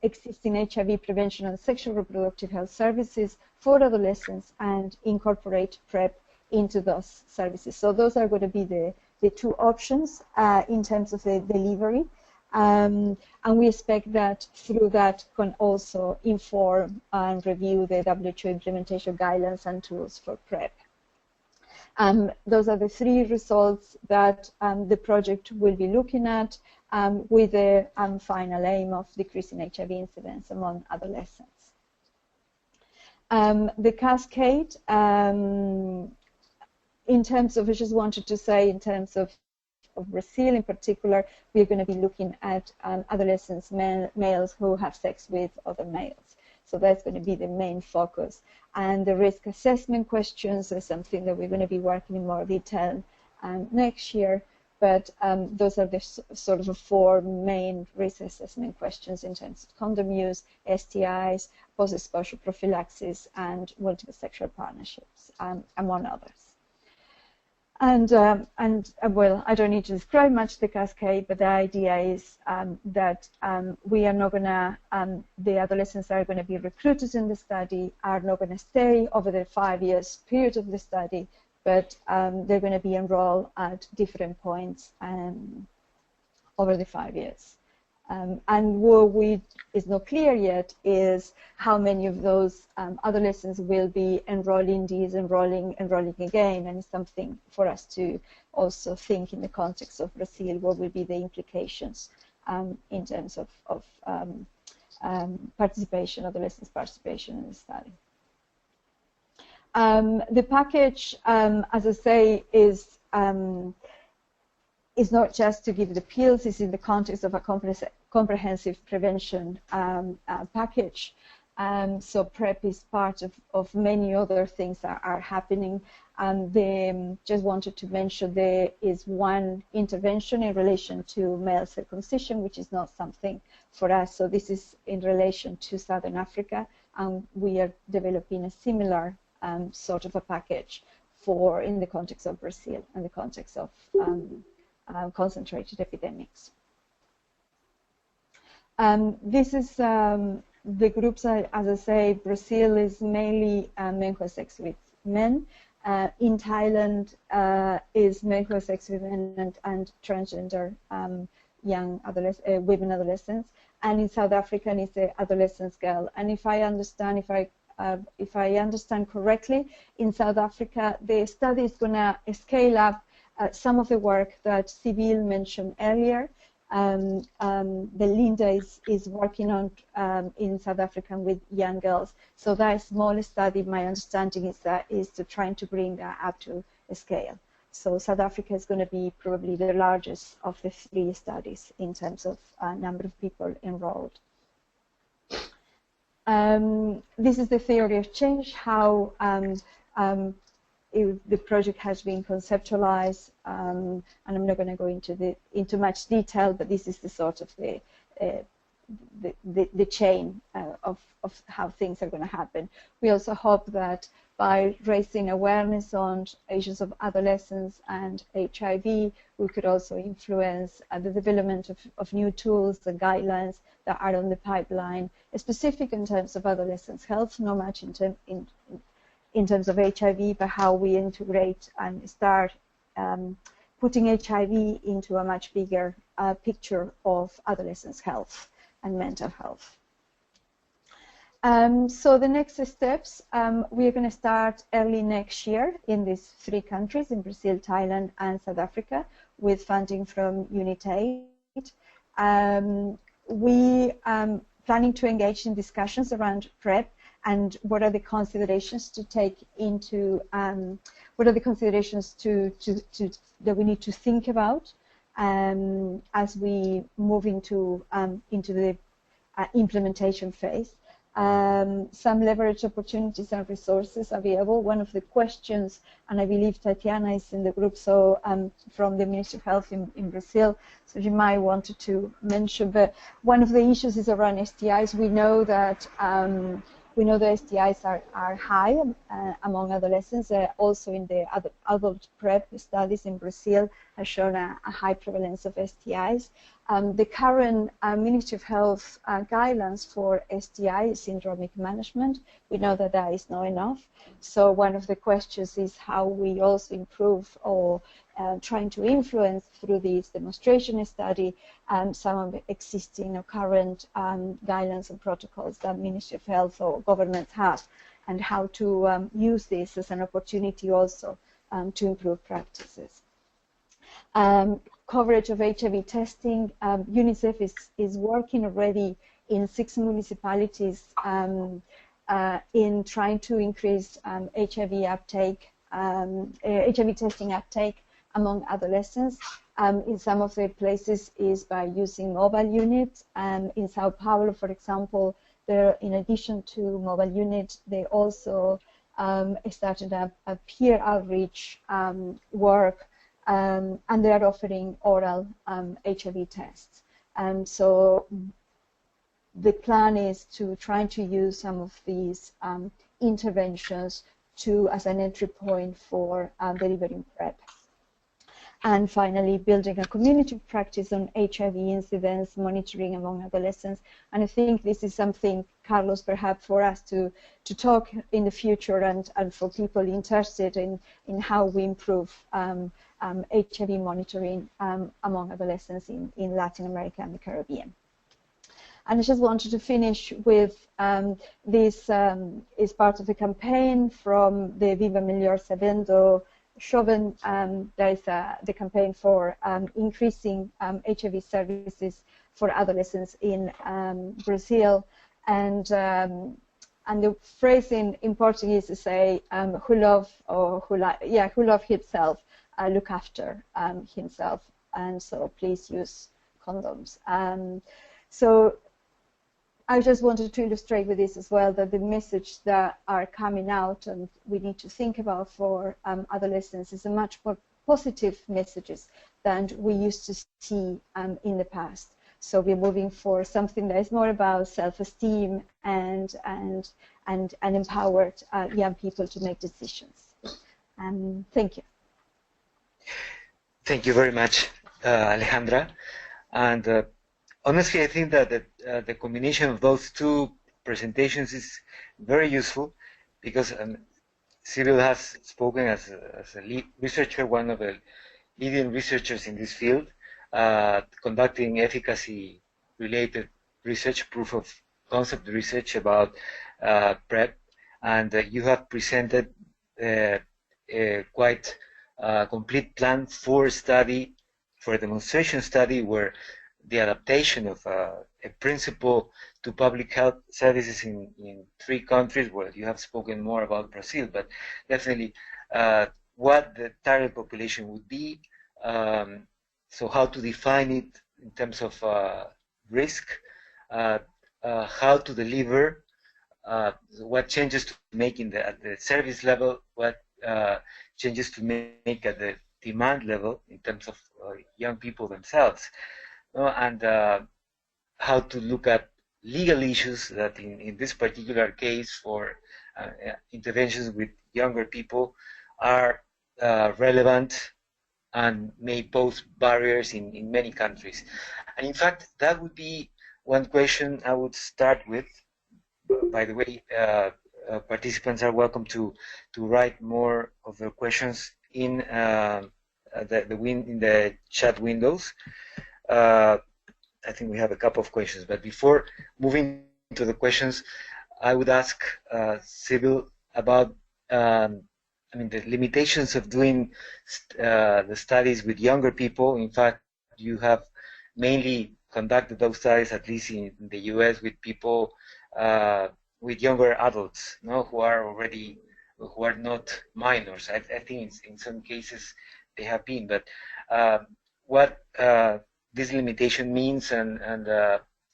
existing HIV prevention and sexual reproductive health services for adolescents and incorporate PrEP into those services. So those are going to be the two options in terms of the delivery. And we expect that through that can also inform and review the WHO implementation guidelines and tools for PrEP. Those are the 3 results that the project will be looking at, with the final aim of decreasing HIV incidence among adolescents. The cascade, in terms of, I just wanted to say, in terms of Brazil in particular, we're going to be looking at adolescents, males who have sex with other males. So that's going to be the main focus. And the risk assessment questions are something that we're going to be working in more detail next year. But those are the sort of 4 main risk assessment questions in terms of condom use, STIs, post-exposure prophylaxis, and multiple sexual partnerships, among others. And well, I don't need to describe much the cascade, but the idea is that we are not going to, the adolescents that are going to be recruited in the study are not going to stay over the 5 years period of the study, but they're going to be enrolled at different points over the 5 years. And what is not clear yet is how many of those adolescents will be enrolling, enrolling again, and it's something for us to also think in the context of Brazil, what will be the implications in terms of participation, adolescents' participation in the study. The package, as I say, is not just to give the pills, it's in the context of a comprehensive prevention package. So PrEP is part of many other things that are happening. Just wanted to mention there is one intervention in relation to male circumcision, which is not something for us. So this is in relation to Southern Africa, and we are developing a similar sort of a package in the context of Brazil and the context of concentrated epidemics. This is the groups, as I say, Brazil is mainly men who have sex with men. In Thailand is men who have sex with men and transgender young women adolescents. And in South Africa is the adolescent girl. And if I understand correctly, in South Africa, the study is going to scale up some of the work that Sybil mentioned earlier. The Linda is working on in South Africa with young girls. So that small study, my understanding is to trying to bring that up to a scale. So South Africa is going to be probably the largest of the 3 studies in terms of number of people enrolled. This is the theory of change, how the project has been conceptualized, and I'm not going to go into much detail, but this is the sort of the chain of how things are going to happen. We also hope that by raising awareness on issues of adolescence and HIV, we could also influence the development of new tools and guidelines that are on the pipeline, specific in terms of adolescents' health, not much in terms of HIV, but how we integrate and start putting HIV into a much bigger picture of adolescents' health and mental health. So the next steps, we are going to start early next year in these 3 countries, in Brazil, Thailand, and South Africa, with funding from UNICEF. We are planning to engage in discussions around PrEP and what are the considerations to take into, what are the considerations that we need to think about as we move into the implementation phase. Some leverage opportunities and resources available. One of the questions, and I believe Tatiana is in the group, so from the Ministry of Health in Brazil, so you might want to mention, but one of the issues is around STIs. We know that STIs are high among adolescents. Also in the adult PrEP studies in Brazil has shown a high prevalence of STIs. The current Ministry of Health guidelines for STI syndromic management, we know that that is not enough. So one of the questions is how we also improve or trying to influence through this demonstration study some of the existing or current guidelines and protocols that Ministry of Health or governments have, and how to use this as an opportunity also to improve practices. Coverage of HIV testing. UNICEF is working already in 6 municipalities in trying to increase HIV uptake, HIV testing uptake among adolescents. In some of the places is by using mobile units. In Sao Paulo, for example, there, in addition to mobile units, they also started a peer outreach work, and they are offering oral HIV tests. And so the plan is to try to use some of these interventions as an entry point for delivering PrEP. And finally, building a community practice on HIV incidents, monitoring among adolescents. And I think this is something, Carlos, perhaps for us to talk in the future, and for people interested in how we improve HIV monitoring among adolescents in Latin America and the Caribbean. And I just wanted to finish with this is part of a campaign from the Viva Melhor Sabendo Chauvin. There is the campaign for increasing HIV services for adolescents in Brazil, and the phrase in Portuguese is say who love himself, look after himself, and so please use condoms. So I just wanted to illustrate with this as well that the message that are coming out and we need to think about for adolescents is a much more positive messages than we used to see in the past. So we're moving for something that is more about self-esteem and empowered young people to make decisions. Thank you. Thank you very much, Alejandra. And honestly, I think that the combination of those two presentations is very useful, because Sybil has spoken as a lead researcher, one of the leading researchers in this field, conducting efficacy-related research, proof of concept research about PrEP, and you have presented a quite complete plan for study, for a demonstration study, where the adaptation of a principle to public health services in 3 countries, where you have spoken more about Brazil, but definitely what the target population would be, so how to define it in terms of risk, how to deliver, what changes to make at the service level, what changes to make at the demand level in terms of young people themselves. And how to look at legal issues that in this particular case for interventions with younger people are relevant and may pose barriers in many countries. And in fact, that would be one question I would start with. By the way, participants are welcome to write more of their questions in the chat windows. I think we have a couple of questions, but before moving to the questions, I would ask Sybil about the limitations of doing the studies with younger people. In fact, you have mainly conducted those studies, at least in the US, with people, with younger adults, who are not minors. I think in some cases they have been, but what this limitation means and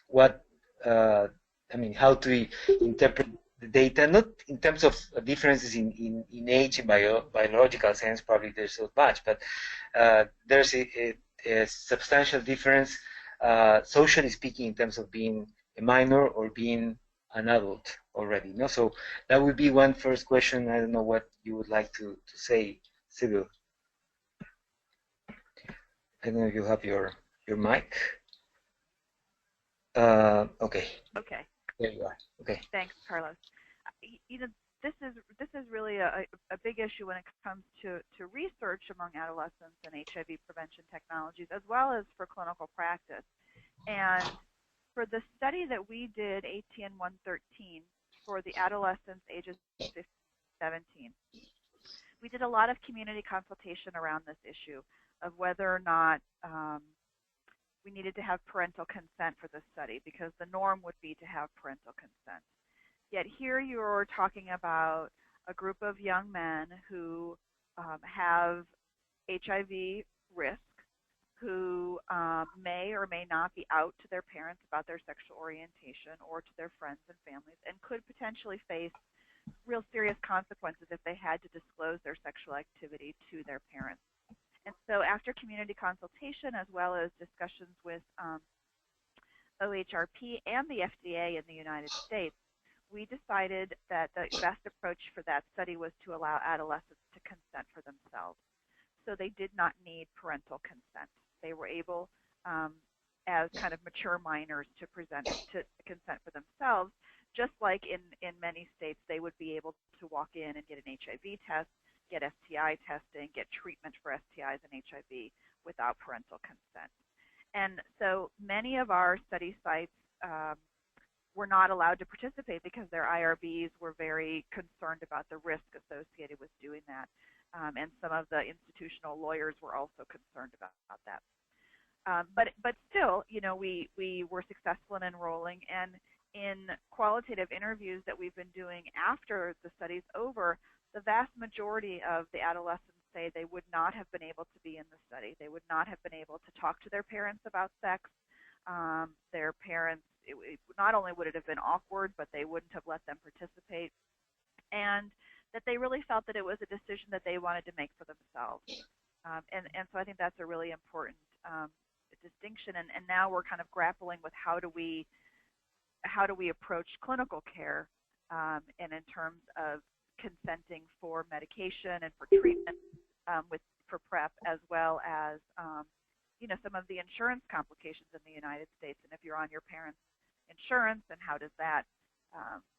what how to interpret the data, not in terms of differences in age and biological sense, probably there's not much, but there's a substantial difference, socially speaking, in terms of being a minor or being an adult already. So that would be one first question. I don't know what you would like to say, Sybil. I don't know if you have your mic. Okay. Okay. There you are. Okay. Thanks, Carlos. This is really a big issue when it comes to research among adolescents and HIV prevention technologies, as well as for clinical practice. And for the study that we did, ATN 113, for the adolescents ages 15 to 17, we did a lot of community consultation around this issue of whether or not we needed to have parental consent for this study, because the norm would be to have parental consent. Yet here you're talking about a group of young men who have HIV risk, who may or may not be out to their parents about their sexual orientation or to their friends and families, and could potentially face real serious consequences if they had to disclose their sexual activity to their parents. And so after community consultation, as well as discussions with OHRP and the FDA in the United States, we decided that the best approach for that study was to allow adolescents to consent for themselves. So they did not need parental consent. They were able, as kind of mature minors, to consent for themselves, just like in many states they would be able to walk in and get an HIV test, get STI testing, get treatment for STIs and HIV without parental consent. And so many of our study sites were not allowed to participate because their IRBs were very concerned about the risk associated with doing that. And some of the institutional lawyers were also concerned about that. But still, you know, we were successful in enrolling, and in qualitative interviews that we've been doing after the study's over, the vast majority of the adolescents say they would not have been able to be in the study. They would not have been able to talk to their parents about sex. Their parents, not only would it have been awkward, but they wouldn't have let them participate. And that they really felt that it was a decision that they wanted to make for themselves. And so I think that's a really important distinction. And now we're kind of grappling with how do we approach clinical care, and in terms of consenting for medication and for treatment for PrEP, as well as you know, some of the insurance complications in the United States. And if you're on your parents' insurance, then how does that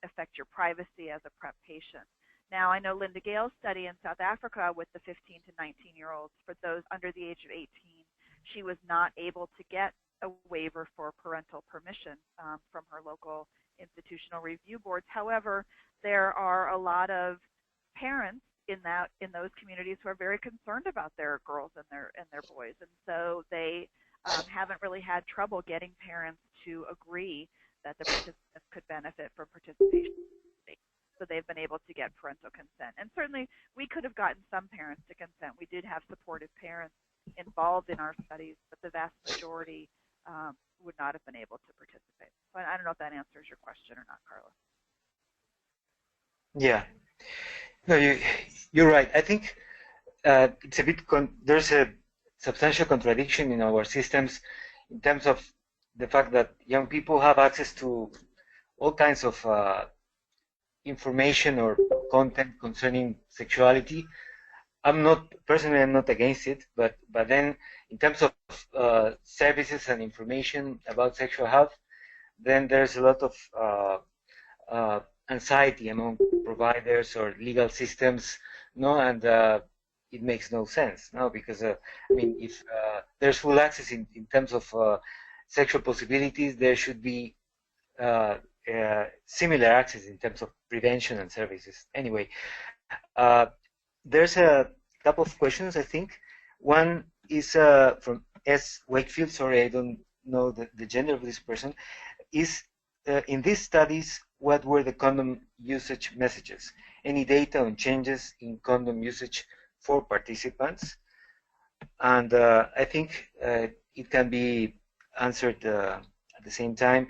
affect your privacy as a PrEP patient? Now, I know Linda Gale's study in South Africa with the 15 to 19-year-olds, for those under the age of 18, she was not able to get a waiver for parental permission from her local institutional review boards. However, there are a lot of parents in those communities who are very concerned about their girls and their boys, and so they haven't really had trouble getting parents to agree that the participants could benefit from participation. So they've been able to get parental consent. And certainly we could have gotten some parents to consent. We did have supportive parents involved in our studies, but the vast majority would not have been able to participate. So I don't know if that answers your question or not, Carlos. Yeah. No, you're right. I think it's a bit, there's a substantial contradiction in our systems in terms of the fact that young people have access to all kinds of information or content concerning sexuality. I'm not against it, but then in terms of services and information about sexual health, then there's a lot of anxiety among providers or legal systems, no, and it makes no sense, no, because I mean, if there's full access in terms of sexual possibilities, there should be similar access in terms of prevention and services. Anyway, there's a couple of questions, I think. One is from S. Wakefield. Sorry, I don't know the gender of this person. Is in these studies, what were the condom usage messages? Any data on changes in condom usage for participants? And I think it can be answered at the same time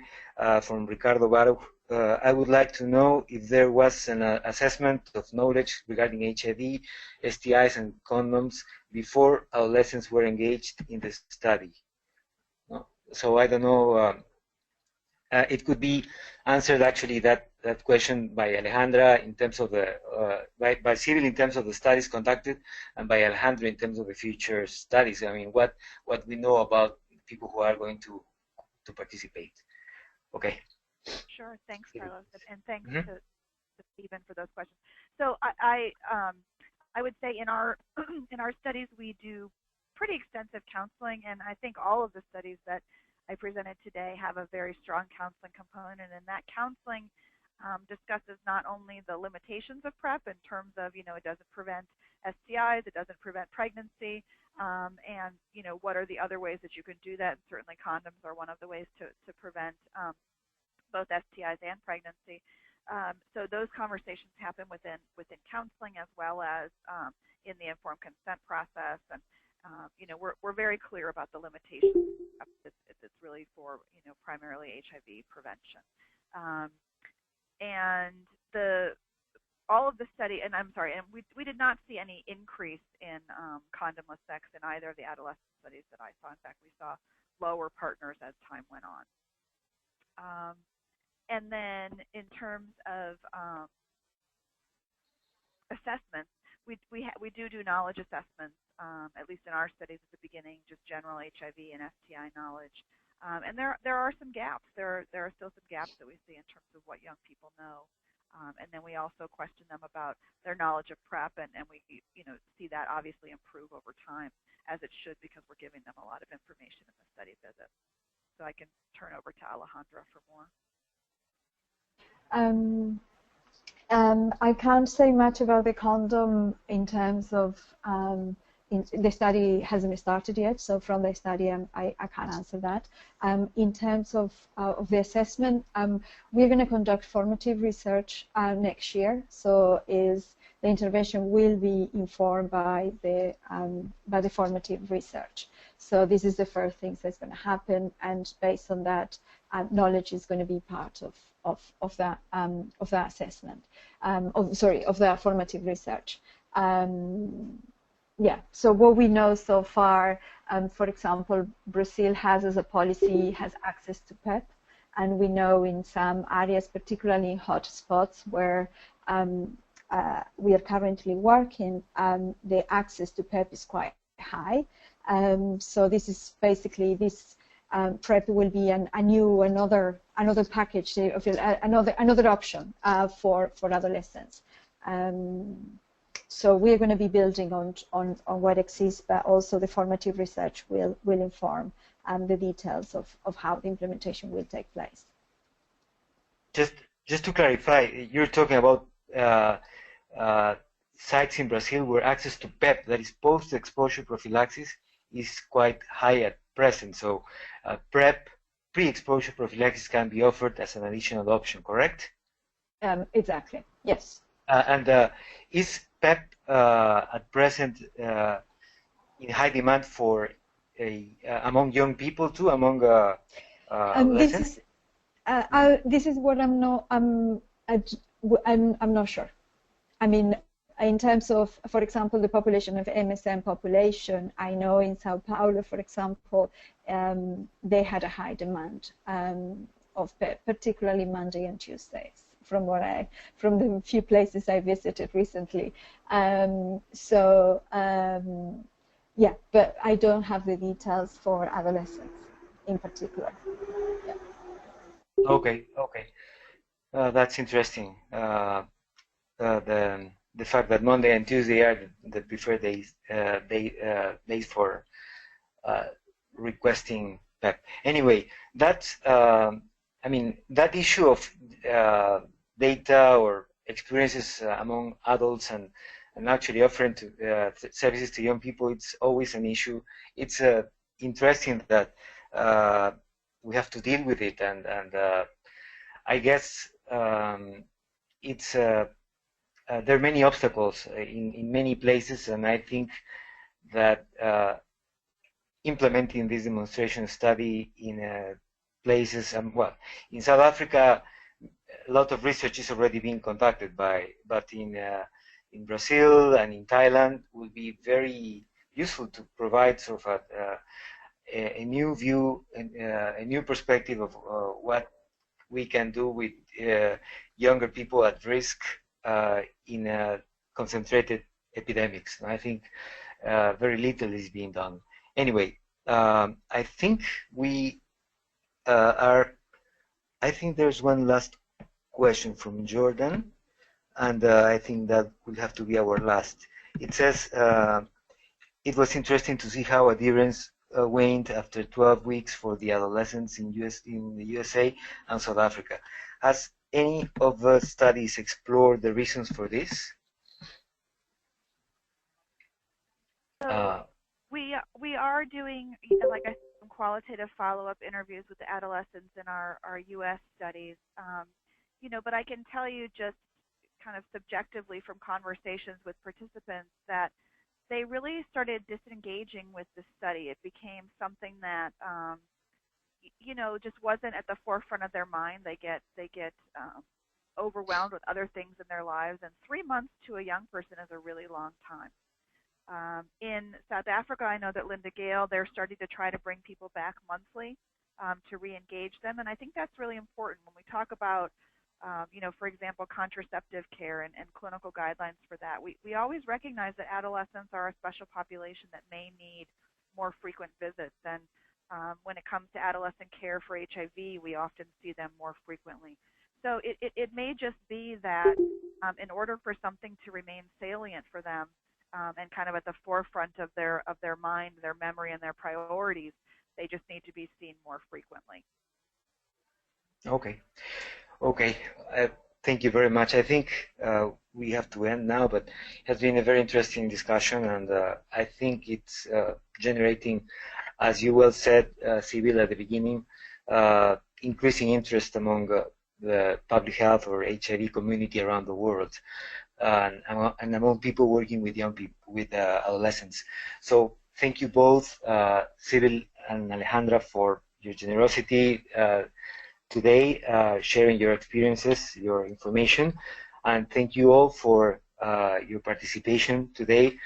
from Ricardo Barro. I would like to know if there was an assessment of knowledge regarding HIV, STIs, and condoms before adolescents were engaged in the study. No? So I don't know. It could be answered actually that question by Alejandra in terms of the by Sybil in terms of the studies conducted, and by Alejandra in terms of the future studies. I mean, what we know about people who are going to participate. Okay. Sure. Thanks, Carlos, and thanks to Stephen for those questions. So I would say in our studies we do pretty extensive counseling, and I think all of the studies that I presented today have a very strong counseling component, and that counseling discusses not only the limitations of PrEP in terms of, you know, it doesn't prevent STIs, it doesn't prevent pregnancy, and what are the other ways that you can do that? And certainly condoms are one of the ways to prevent both STIs and pregnancy. So those conversations happen within counseling as well as in the informed consent process, and we're very clear about the limitations. It's really for primarily HIV prevention, and all of the study, and I'm sorry, and we did not see any increase in condomless sex in either of the adolescent studies that I saw. In fact, we saw lower partners as time went on. And then in terms of assessments, we do knowledge assessments, at least in our studies at the beginning, just general HIV and STI knowledge. And there are some gaps. There are still some gaps that we see in terms of what young people know. And then we also question them about their knowledge of PrEP, and we see that obviously improve over time, as it should, because we're giving them a lot of information in the study visit. So I can turn over to Alejandra for more. I can't say much about the condom in terms of the study hasn't started yet, so from the study I can't answer that. In terms of the assessment, we're going to conduct formative research next year, so the intervention will be informed by the formative research. So this is the first thing that's going to happen, and based on that, knowledge is going to be part of that assessment. Of the formative research. Yeah. So what we know so far, for example, Brazil has as a policy has access to PrEP, and we know in some areas, particularly in hot spots where we are currently working, the access to PrEP is quite high. So this is basically this. PrEP will be another package, another option for adolescents. So we're going to be building on what exists, but also the formative research will inform the details of how the implementation will take place. Just to clarify, you're talking about sites in Brazil where access to PrEP, that is post-exposure prophylaxis, is quite high at present. So PrEP, pre-exposure prophylaxis, can be offered as an additional option, correct? Exactly, yes. And is PrEP at present in high demand for among young people too, among adolescents? This is what I'm not sure. I mean, in terms of, for example, the population of MSM population, I know in Sao Paulo, for example, they had a high demand of PrEP, particularly Monday and Tuesdays, from the few places I visited recently. Yeah, but I don't have the details for adolescents in particular. Yeah. Okay. That's interesting. The fact that Monday and Tuesday are the preferred days for requesting PrEP. Anyway, that's I mean, that issue of data or experiences among adults and actually offering services to young people, it's always an issue. It's interesting that we have to deal with it, and I guess it's there are many obstacles in many places, and I think that implementing this demonstration study in places, well, in South Africa, a lot of research is already being conducted but in Brazil and in Thailand will be very useful to provide sort of a new view, a new perspective of what we can do with younger people at risk in concentrated epidemics. And I think very little is being done. Anyway, I think we I think there's one last question from Jordan, and I think that will have to be our last. It says, it was interesting to see how adherence waned after 12 weeks for the adolescents in the USA and South Africa. Has any of the studies explored the reasons for this? So we are doing, like I said, some qualitative follow-up interviews with the adolescents in our U.S. studies. But I can tell you just kind of subjectively from conversations with participants that they really started disengaging with the study. It became something that just wasn't at the forefront of their mind. They get overwhelmed with other things in their lives, and 3 months to a young person is a really long time. In South Africa, I know that Linda Gale, they're starting to try to bring people back monthly to re-engage them, and I think that's really important when we talk about, for example, contraceptive care and clinical guidelines for that. We always recognize that adolescents are a special population that may need more frequent visits, and when it comes to adolescent care for HIV, we often see them more frequently. So it may just be that in order for something to remain salient for them, and kind of at the forefront of their mind, their memory, and their priorities, they just need to be seen more frequently. Okay. Thank you very much. I think we have to end now, but it has been a very interesting discussion, and I think it's generating, as you well said, Sybil, at the beginning, increasing interest among the public health or HIV community around the world. And among people working with young people, with adolescents. So thank you both, Sybil and Alejandra, for your generosity today, sharing your experiences, your information, and thank you all for your participation today.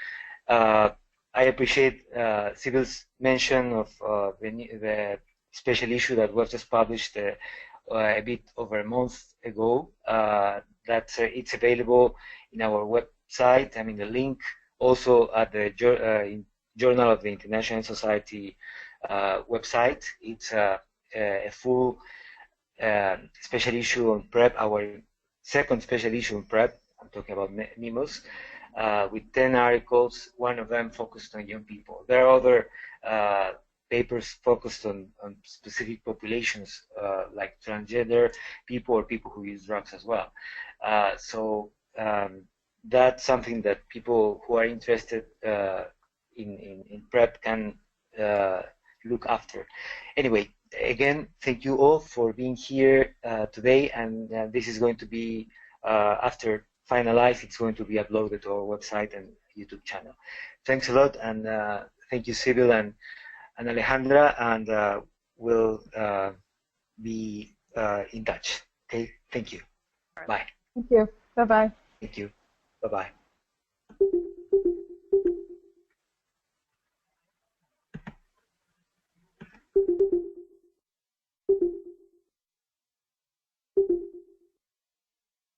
I appreciate Sybil's mention of the special issue that was just published a bit over a month ago. That it's available in our website. I mean, the link also at the Journal of the International Society website. It's a full special issue on PrEP, our second special issue on PrEP. I'm talking about MIMOS, with 10 articles, one of them focused on young people. There are other papers focused on specific populations, like transgender people or people who use drugs as well. So that's something that people who are interested in PrEP can look after. Anyway, again, thank you all for being here today, and this is going to be, after finalized, it's going to be uploaded to our website and YouTube channel. Thanks a lot, and thank you, Sybil and Alejandra, and we'll be in touch. Okay, thank you. Bye. Thank you. Bye-bye. Thank you. Bye-bye.